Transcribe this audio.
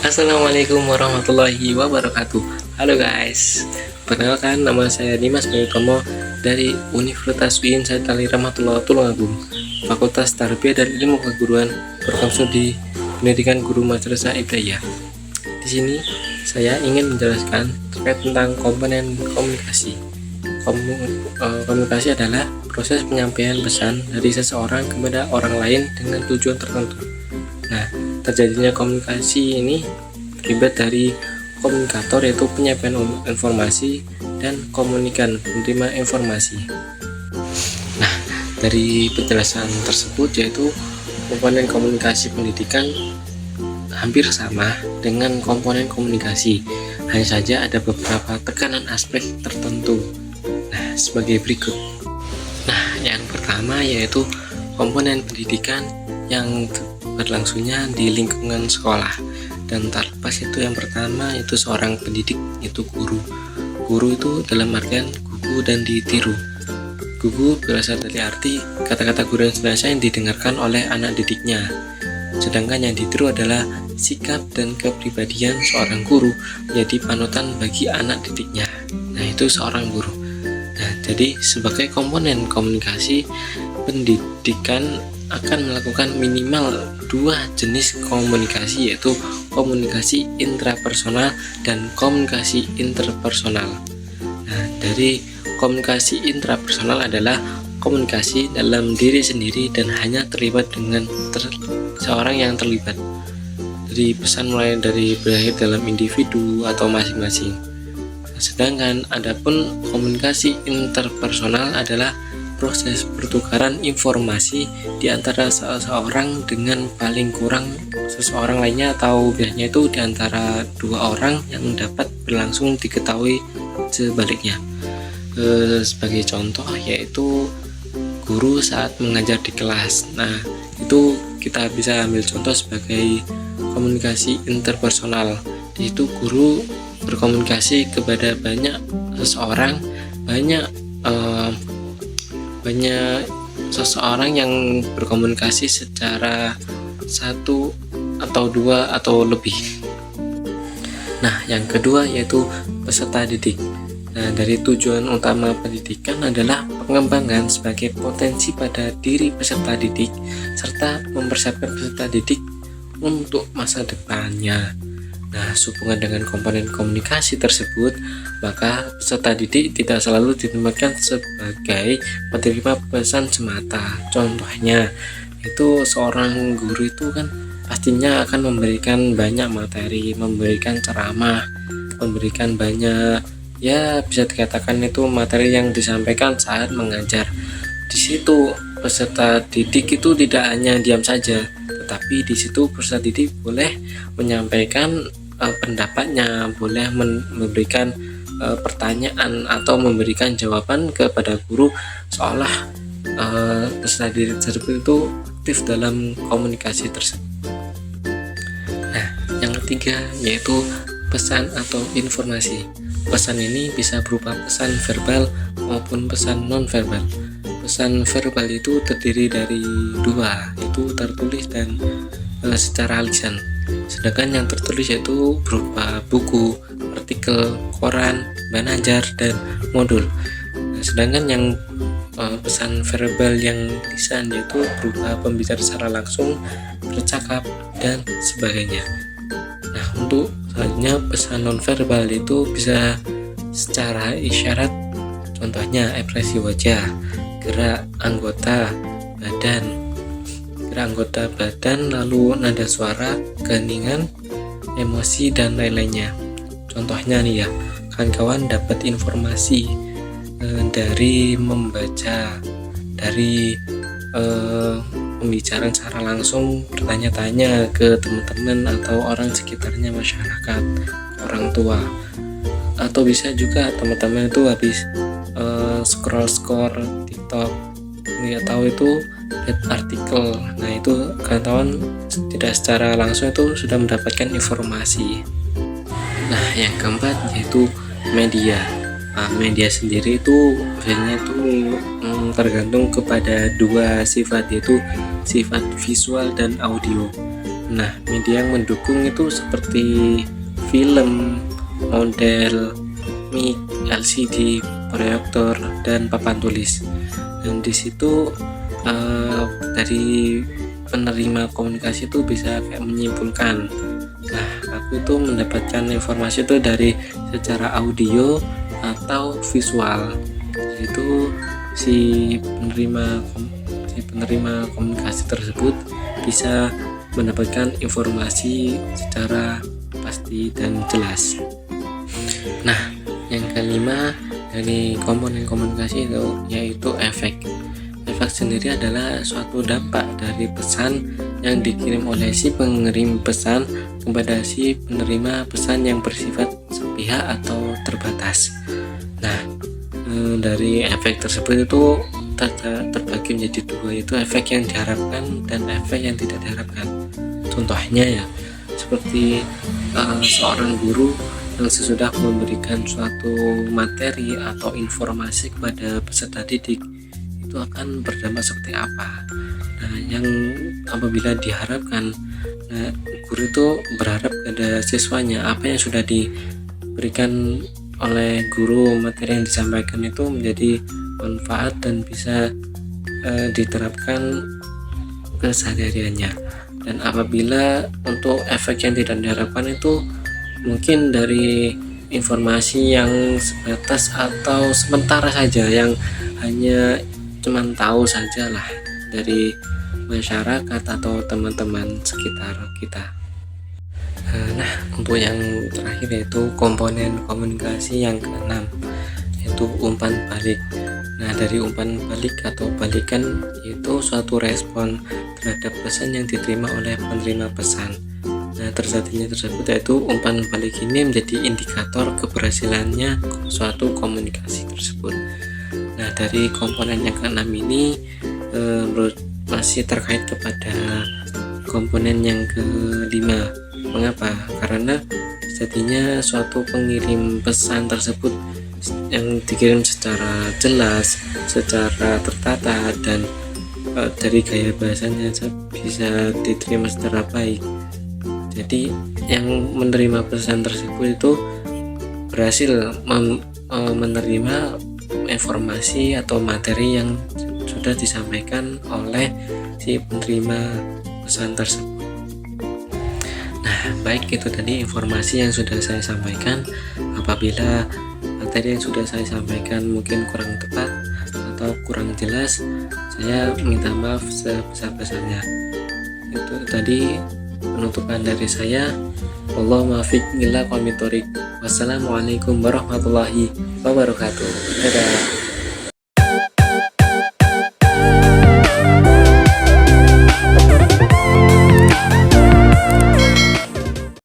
Assalamualaikum warahmatullahi wabarakatuh. Halo guys, perkenalkan nama saya Dimas Bayutomo dari Universitas UIN Said Ali Rahmatullah Tulungagung, Fakultas Tarbiyah dan Ilmu Keguruan, program studi Pendidikan Guru Madrasah Ibtidaiyah. Di sini saya ingin menjelaskan terkait tentang komponen komunikasi. Komunikasi adalah proses penyampaian pesan dari seseorang kepada orang lain dengan tujuan tertentu. Nah, terjadinya komunikasi ini akibat dari komunikator, yaitu penyampaian informasi, dan komunikan, penerima informasi. Nah, dari penjelasan tersebut, yaitu komponen komunikasi pendidikan hampir sama dengan komponen komunikasi, hanya saja ada beberapa tekanan aspek tertentu. Nah, sebagai berikut. Nah, yang pertama yaitu komponen pendidikan yang berlangsungnya di lingkungan sekolah, dan terlepas itu yang pertama itu seorang pendidik, itu guru. Guru itu dalam artian gugu dan ditiru. Gugu berasal dari arti kata-kata guru yang sebenarnya yang didengarkan oleh anak didiknya, sedangkan yang ditiru adalah sikap dan kepribadian seorang guru menjadi panutan bagi anak didiknya. Nah, itu seorang guru. Nah, jadi sebagai komponen komunikasi, pendidikan akan melakukan minimal dua jenis komunikasi, yaitu komunikasi intrapersonal dan komunikasi interpersonal. Nah, dari komunikasi intrapersonal adalah komunikasi dalam diri sendiri dan hanya terlibat dengan seorang yang terlibat. Dari pesan mulai dari berakhir dalam individu atau masing-masing. Sedangkan adapun komunikasi interpersonal adalah proses pertukaran informasi di antara seseorang dengan paling kurang seseorang lainnya, atau biasanya itu di antara dua orang yang dapat berlangsung diketahui sebaliknya. Sebagai contoh yaitu guru saat mengajar di kelas. Nah, itu kita bisa ambil contoh sebagai komunikasi interpersonal. Di situ guru berkomunikasi kepada banyak seseorang, banyak seseorang yang berkomunikasi secara satu atau dua atau lebih. Nah, yang kedua yaitu peserta didik. Nah, dari tujuan utama pendidikan adalah pengembangan sebagai potensi pada diri peserta didik serta mempersiapkan peserta didik untuk masa depannya. Nah, sehubungan dengan komponen komunikasi tersebut, maka peserta didik tidak selalu ditempatkan sebagai penerima pesan semata. Contohnya, itu seorang guru itu kan pastinya akan memberikan banyak materi, memberikan ceramah, memberikan banyak, ya bisa dikatakan itu materi yang disampaikan saat mengajar. Di situ peserta didik itu tidak hanya diam saja, tetapi di situ peserta didik boleh menyampaikan pendapatnya, boleh memberikan pertanyaan atau memberikan jawaban kepada guru, seolah peserta didik tersebut itu aktif dalam komunikasi tersebut. Nah, yang ketiga yaitu pesan atau informasi. Pesan ini bisa berupa pesan verbal maupun pesan non-verbal. Pesan verbal itu terdiri dari dua, itu tertulis dan secara lisan. Sedangkan yang tertulis yaitu berupa buku, artikel, koran, bahan ajar, dan modul. Sedangkan yang pesan verbal yang lisan yaitu berupa pembicara secara langsung, bercakap, dan sebagainya. Nah, untuk selanjutnya pesan nonverbal itu bisa secara isyarat, contohnya ekspresi wajah, gerak anggota badan, lalu nada suara, keheningan, emosi, dan lain-lainnya. Contohnya nih ya, kawan-kawan dapat informasi dari membaca, dari pembicaraan secara langsung, bertanya-tanya ke teman-teman atau orang sekitarnya, masyarakat, orang tua, atau bisa juga teman-teman itu habis scroll TikTok, nggak tahu itu lihat artikel. Nah, itu kawan-kawan tidak secara langsung itu sudah mendapatkan informasi. Nah, yang keempat yaitu media. Nah, media sendiri itu biasanya itu tergantung kepada dua sifat, yaitu sifat visual dan audio. Nah, media yang mendukung itu seperti film, model, mic, LCD, proyektor, dan papan tulis. Dan di situ dari penerima komunikasi itu bisa kayak menyimpulkan. Nah, aku itu mendapatkan informasi itu dari secara audio atau visual. Itu si penerima komunikasi tersebut bisa mendapatkan informasi secara pasti dan jelas. Nah, yang kelima dari komponen komunikasi itu yaitu efek. Efek sendiri adalah suatu dampak dari pesan yang dikirim oleh si pengirim pesan kepada si penerima pesan yang bersifat sepihak atau terbatas. Nah, dari efek tersebut itu terbagi menjadi dua, yaitu efek yang diharapkan dan efek yang tidak diharapkan. Contohnya ya, seperti seorang guru yang sesudah memberikan suatu materi atau informasi kepada peserta didik, itu akan berdampak seperti apa. Nah, yang apabila diharapkan, guru itu berharap pada siswanya apa yang sudah diberikan oleh guru, materi yang disampaikan itu menjadi manfaat dan bisa diterapkan kesehariannya. Dan apabila untuk efek yang tidak diharapkan itu mungkin dari informasi yang sebatas atau sementara saja, yang hanya cuman tahu saja lah dari masyarakat atau teman-teman sekitar kita. Nah, untuk yang terakhir yaitu komponen komunikasi yang keenam, yaitu umpan balik. Nah, dari umpan balik atau balikan yaitu suatu respon terhadap pesan yang diterima oleh penerima pesan. Nah, terjadinya tersebut yaitu umpan balik ini menjadi indikator keberhasilannya suatu komunikasi tersebut. Nah, dari komponen yang keenam ini masih terkait kepada komponen yang kelima. Mengapa? Karena jadinya suatu pengirim pesan tersebut yang dikirim secara jelas, secara tertata, dan dari gaya bahasanya bisa diterima secara baik. Jadi yang menerima pesan tersebut itu berhasil menerima informasi atau materi yang sudah disampaikan oleh si penerima pesan tersebut. Nah, baik, itu tadi informasi yang sudah saya sampaikan. Apabila materi yang sudah saya sampaikan mungkin kurang tepat atau kurang jelas, saya minta maaf sebesar-besarnya. Itu tadi penutupan dari saya. Wallahu muwaffiq ila aqwamit thoriq. Wassalamualaikum warahmatullahi wabarakatuh. Dadah.